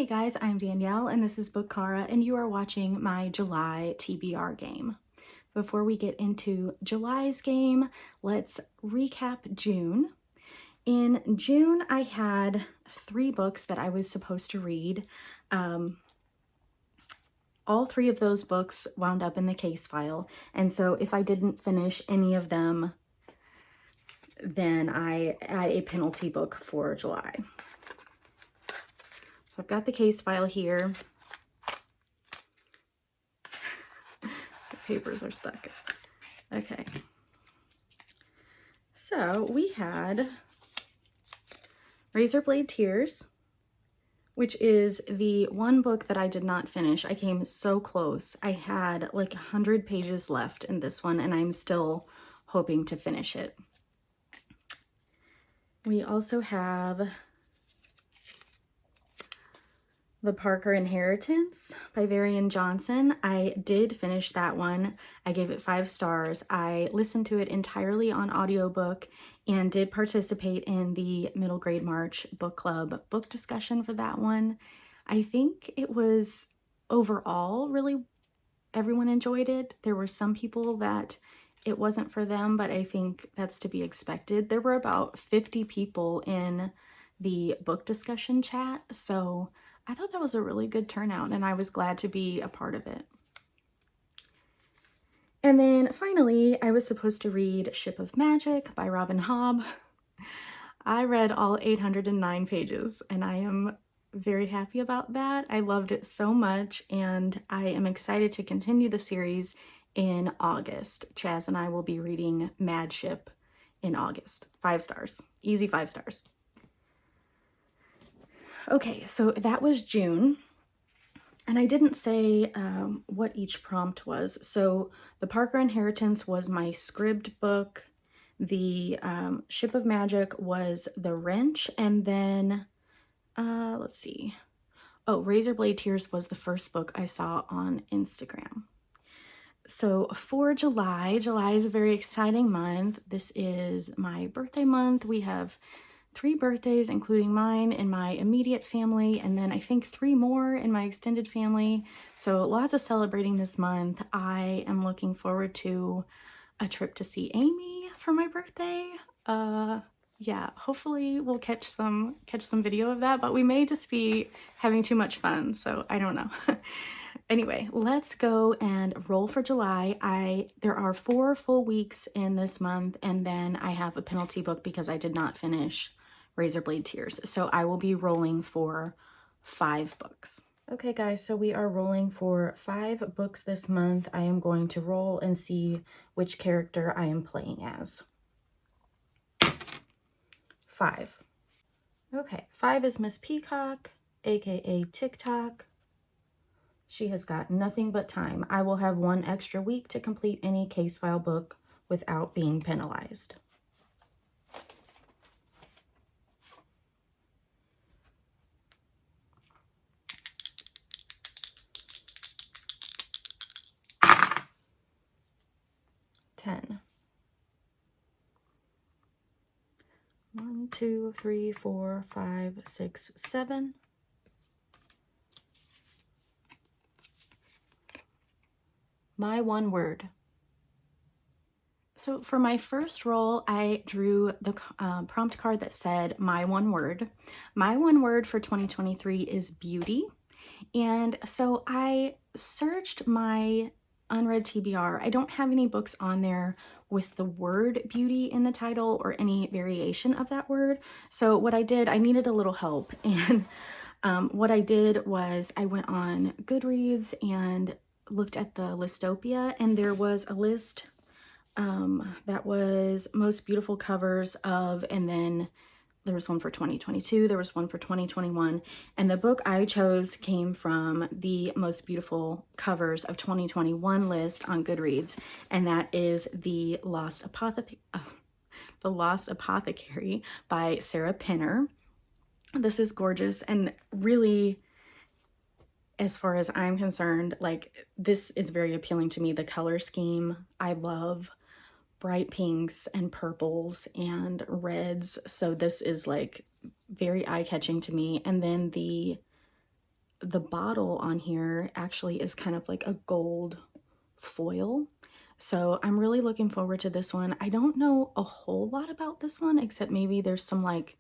Hey guys, I'm Danielle and this is Bookchara and you are watching my July TBR game. Before we get into July's game, let's recap June. In June, I had 3 books that I was supposed to read. All 3 of those books wound up in the case file, and so if I didn't finish any of them, then I add a penalty book for July. So I've got the case file here. The papers are stuck. Okay. So we had Razorblade Tears, which is the one book that I did not finish. I came so close. I had like 100 pages left in this one, and I'm still hoping to finish it. We also have The Parker Inheritance by Varian Johnson. I did finish that one. I gave it 5 stars. I listened to it entirely on audiobook and did participate in the Middle Grade March Book Club book discussion for that one. I think it was overall really, everyone enjoyed it. There were some people that it wasn't for them, but I think that's to be expected. There were about 50 people in the book discussion chat, so I thought that was a really good turnout and I was glad to be a part of it. And then finally, I was supposed to read Ship of Magic by Robin Hobb. I read all 809 pages and I am very happy about that. I loved it so much and I am excited to continue the series in August. Chaz and I will be reading Mad Ship in August. 5 stars. Easy 5 stars. Okay, so that was June. And I didn't say what each prompt was. So The Parker Inheritance was my scribd book. The Ship of Magic was the wrench. And then, let's see. Oh, Razorblade Tears was the first book I saw on Instagram. So for July, July is a very exciting month. This is my birthday month. We have 3 birthdays, including mine in my immediate family, and then I think 3 more in my extended family. So lots of celebrating this month. I am looking forward to a trip to see Amy for my birthday. Yeah, hopefully we'll catch some video of that, but we may just be having too much fun, so I don't know. Anyway, let's go and roll for July. There are 4 full weeks in this month, and then I have a penalty book because I did not finish Razorblade Tears. So I will be rolling for 5 books. Okay guys, so we are rolling for 5 books this month. I am going to roll and see which character I am playing as. 5. Okay, 5 is Miss Peacock, aka TikTok. She has got nothing but time. I will have 1 extra week to complete any case file book without being penalized. $10. 1, 2, 3, 4, 5, 6, 7. My 1 word. So for my first roll, I drew the prompt card that said my 1 word. My 1 word for 2023 is beauty. And so I searched my unread TBR. I don't have any books on there with the word beauty in the title or any variation of that word. So what I did, I needed a little help. And what I did was I went on Goodreads and looked at the Listopia, and there was a list that was most beautiful covers of, and then there was one for 2022, there was one for 2021, and the book I chose came from the most beautiful covers of 2021 list on Goodreads, and that is the Lost Apothecary by Sarah Pinner. This is gorgeous, and really, as far as I'm concerned, like, this is very appealing to me. The color scheme, I love bright pinks and purples and reds, so this is like very eye-catching to me. And then the the bottle on here actually is kind of like a gold foil. So I'm really looking forward to this one. I don't know a whole lot about this one, except maybe there's some like,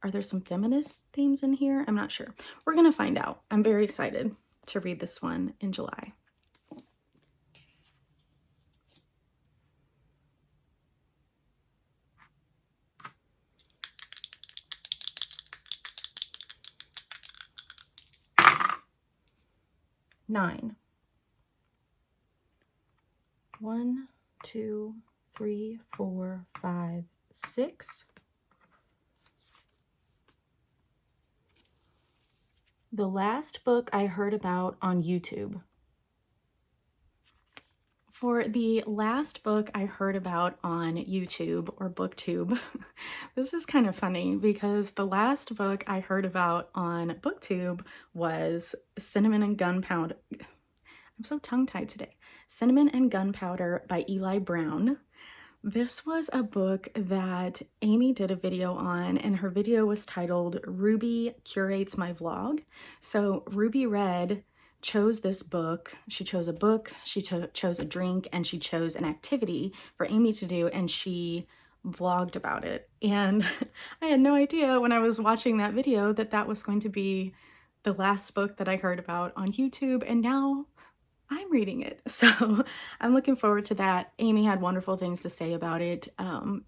are there some feminist themes in here? I'm not sure. We're gonna find out. I'm very excited to read this one in July. Nine. 1, 2, 3, 4, 5, 6. The last book I heard about on YouTube. For the last book I heard about on YouTube or Booktube, this is kind of funny because the last book I heard about on Booktube was Cinnamon and Gunpowder. I'm so tongue-tied today. Cinnamon and Gunpowder by Eli Brown. This was a book that Amy did a video on, and her video was titled Ruby Curates My Vlog. So Ruby Red chose this book. She chose a book, she chose a drink, and she chose an activity for Amy to do, and she vlogged about it. And I had no idea when I was watching that video that that was going to be the last book that I heard about on YouTube, and now I'm reading it. So I'm looking forward to that. Amy had wonderful things to say about it.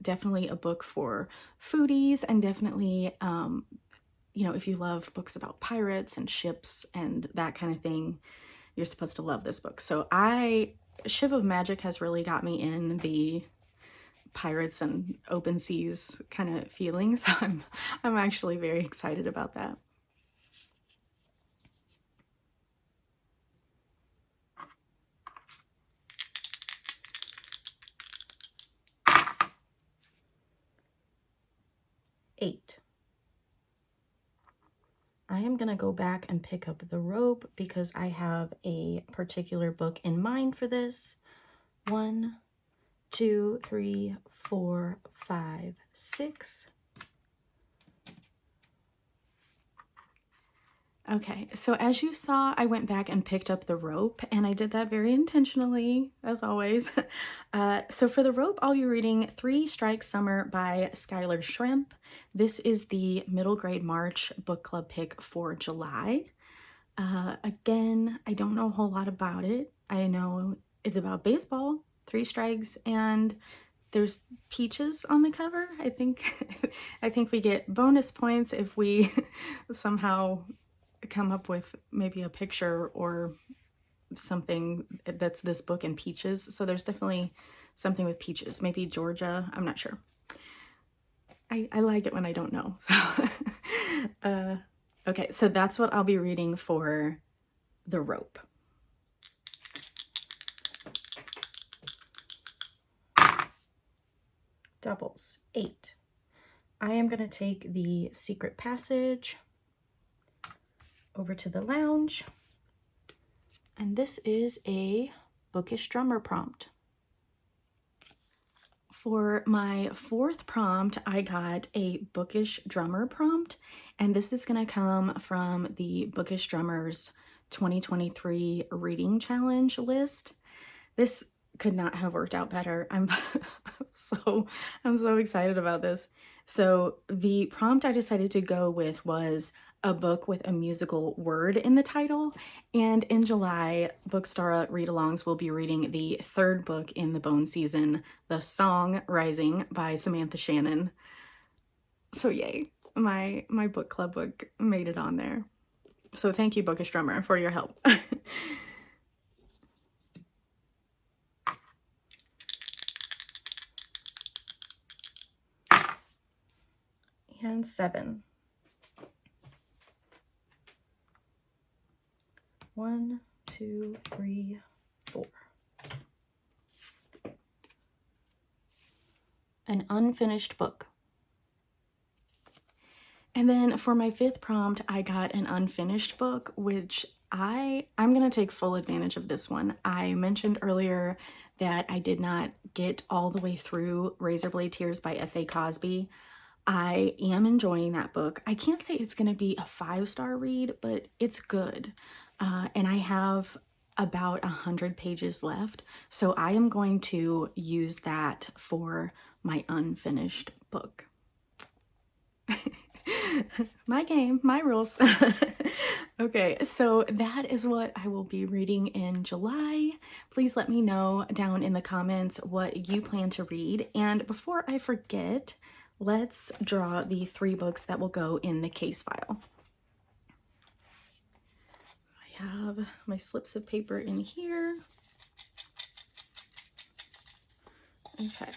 Definitely a book for foodies, and definitely, you know, if you love books about pirates and ships and that kind of thing, you're supposed to love this book. So Ship of Magic has really got me in the pirates and open seas kind of feeling. So I'm actually very excited about that. Eight. I am gonna go back and pick up the rope because I have a particular book in mind for this. 1, 2, 3, 4, 5, 6. Okay, so as you saw, I went back and picked up the rope, and I did that very intentionally, as always. So for the rope, I'll be reading 3 Strikes Summer by Skylar Shrimp. This is the middle grade March book club pick for July. Again, I don't know a whole lot about it. I know it's about baseball, 3 strikes, and there's peaches on the cover. I think we get bonus points if we somehow come up with maybe a picture or something that's this book and peaches. So there's definitely something with peaches, maybe Georgia. I'm not sure. I like it when I don't know. Okay, so that's what I'll be reading for the rope. Doubles, 8. I am going to take the secret passage over to the lounge, and this is a bookish drummer prompt. For my 4th prompt, I got a bookish drummer prompt, and this is going to come from the Bookish Drummers 2023 reading challenge list. This could not have worked out better. I'm so excited about this. So the prompt I decided to go with was a book with a musical word in the title, and in July, Bookchara read-alongs will be reading the 3rd book in the Bone season, The Song Rising by Samantha Shannon. So yay, my book club book made it on there. So thank you, Bookish Drummer, for your help. And 7. 1, 2, 3, 4. An unfinished book. And then for my 5th prompt, I got an unfinished book, which I'm going to take full advantage of this one. I mentioned earlier that I did not get all the way through Razorblade Tears by S.A. Cosby. I am enjoying that book. I can't say it's going to be a 5-star read, but it's good. And I have about 100 pages left, so I am going to use that for my unfinished book. My game, my rules. Okay, so that is what I will be reading in July. Please let me know down in the comments what you plan to read. And before I forget, let's draw the 3 books that will go in the case file. I have my slips of paper in here. Okay,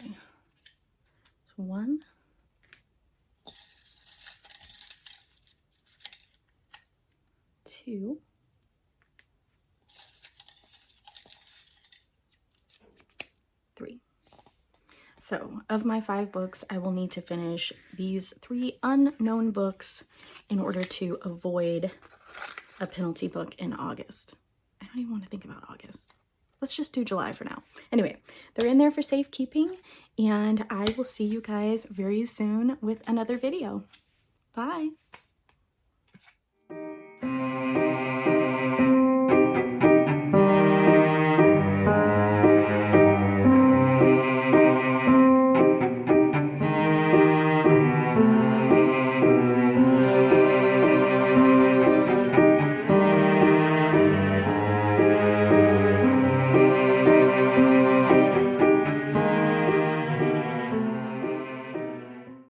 so 1, 2, 3. So of my 5 books, I will need to finish these 3 unknown books in order to avoid a penalty book in August. I don't even want to think about August. Let's just do July for now. Anyway, they're in there for safekeeping, and I will see you guys very soon with another video. Bye.